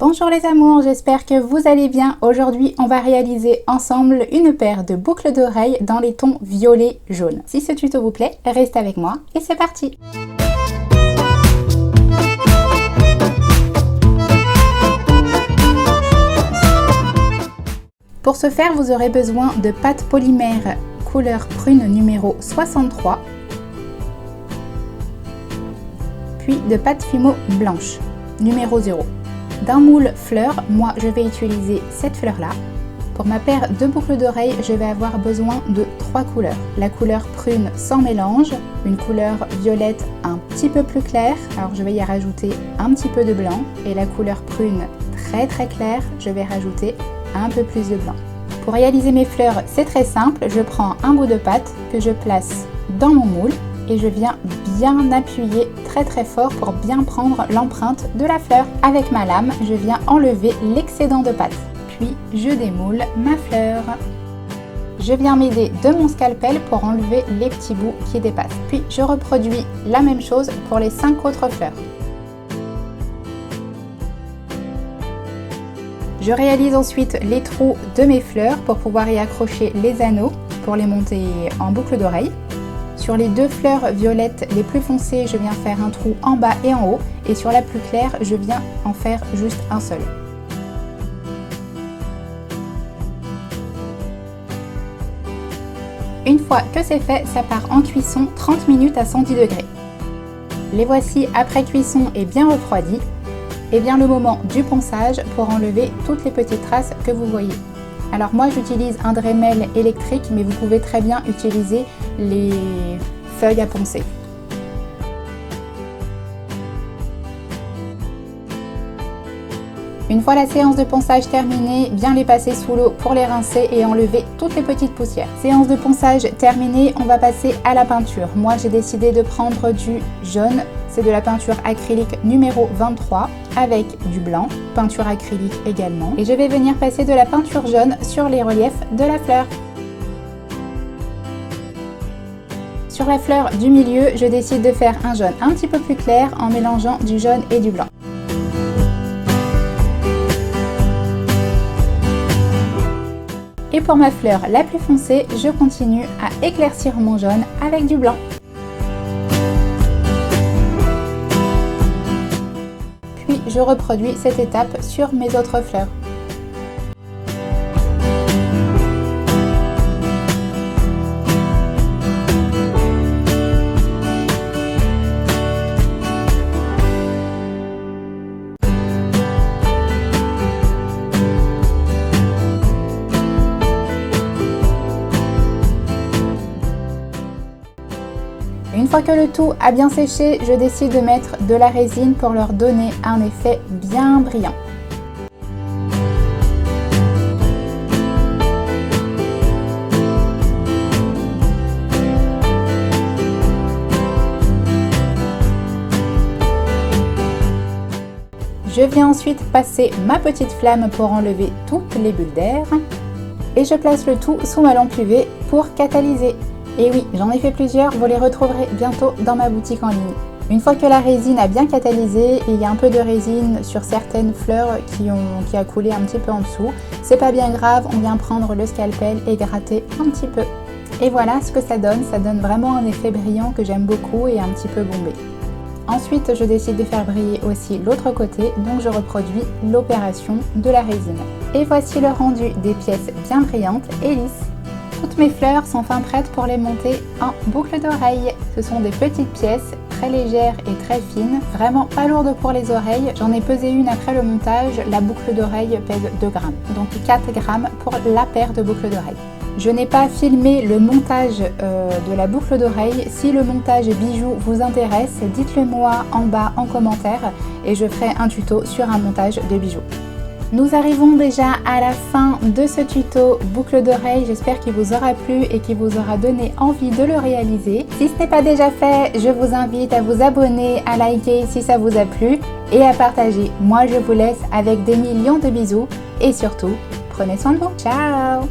Bonjour les amours, j'espère que vous allez bien. Aujourd'hui, on va réaliser ensemble une paire de boucles d'oreilles dans les tons violet jaune. Si ce tuto vous plaît, restez avec moi et c'est parti! Pour ce faire, vous aurez besoin de pâte polymère couleur prune numéro 63, puis de pâte Fimo blanche numéro 0. D'un moule fleurs, moi je vais utiliser cette fleur là. Pour ma paire de boucles d'oreilles, je vais avoir besoin de 3 couleurs. La couleur prune sans mélange, une couleur violette un petit peu plus claire, alors je vais y rajouter un petit peu de blanc, et la couleur prune très claire, je vais rajouter un peu plus de blanc. Pour réaliser mes fleurs, c'est très simple, je prends un bout de pâte que je place dans mon moule et je viens bien appuyer très fort pour bien prendre l'empreinte de la fleur. Avec ma lame, je viens enlever l'excédent de pâte. Puis je démoule ma fleur. Je viens m'aider de mon scalpel pour enlever les petits bouts qui dépassent. Puis je reproduis la même chose pour les 5 autres fleurs. Je réalise ensuite les trous de mes fleurs pour pouvoir y accrocher les anneaux pour les monter en boucle d'oreille. Sur les 2 fleurs violettes les plus foncées, je viens faire un trou en bas et en haut, et sur la plus claire, je viens en faire juste un seul. Une fois que c'est fait, ça part en cuisson 30 minutes à 110 degrés. Les voici après cuisson et bien refroidis. Et bien le moment du ponçage pour enlever toutes les petites traces que vous voyez. Alors moi j'utilise un Dremel électrique, mais vous pouvez très bien utiliser les feuilles à poncer. Une fois la séance de ponçage terminée, bien les passer sous l'eau pour les rincer et enlever toutes les petites poussières. Séance de ponçage terminée, on va passer à la peinture. Moi j'ai décidé de prendre du jaune, c'est de la peinture acrylique numéro 23 avec du blanc, peinture acrylique également. Et je vais venir passer de la peinture jaune sur les reliefs de la fleur. Sur la fleur du milieu, je décide de faire un jaune un petit peu plus clair en mélangeant du jaune et du blanc. Et pour ma fleur la plus foncée, je continue à éclaircir mon jaune avec du blanc. Puis je reproduis cette étape sur mes autres fleurs. Une fois que le tout a bien séché, je décide de mettre de la résine pour leur donner un effet bien brillant. Je viens ensuite passer ma petite flamme pour enlever toutes les bulles d'air et je place le tout sous ma lampe UV pour catalyser. Et oui, j'en ai fait plusieurs, vous les retrouverez bientôt dans ma boutique en ligne. Une fois que la résine a bien catalysé, et il y a un peu de résine sur certaines fleurs qui a coulé un petit peu en dessous, c'est pas bien grave, on vient prendre le scalpel et gratter un petit peu. Et voilà ce que ça donne vraiment un effet brillant que j'aime beaucoup et un petit peu bombé. Ensuite, je décide de faire briller aussi l'autre côté, donc je reproduis l'opération de la résine. Et voici le rendu des pièces bien brillantes et lisses. Toutes mes fleurs sont fin prêtes pour les monter en boucle d'oreille. Ce sont des petites pièces très légères et très fines, vraiment pas lourdes pour les oreilles. J'en ai pesé une après le montage, la boucle d'oreille pèse 2 grammes, donc 4 grammes pour la paire de boucles d'oreilles. Je n'ai pas filmé le montage de la boucle d'oreille. Si le montage bijoux vous intéresse, dites-le moi en bas en commentaire et je ferai un tuto sur un montage de bijoux. Nous arrivons déjà à la fin de ce tuto boucle d'oreille, j'espère qu'il vous aura plu et qu'il vous aura donné envie de le réaliser. Si ce n'est pas déjà fait, je vous invite à vous abonner, à liker si ça vous a plu et à partager. Moi je vous laisse avec des millions de bisous et surtout, prenez soin de vous. Ciao!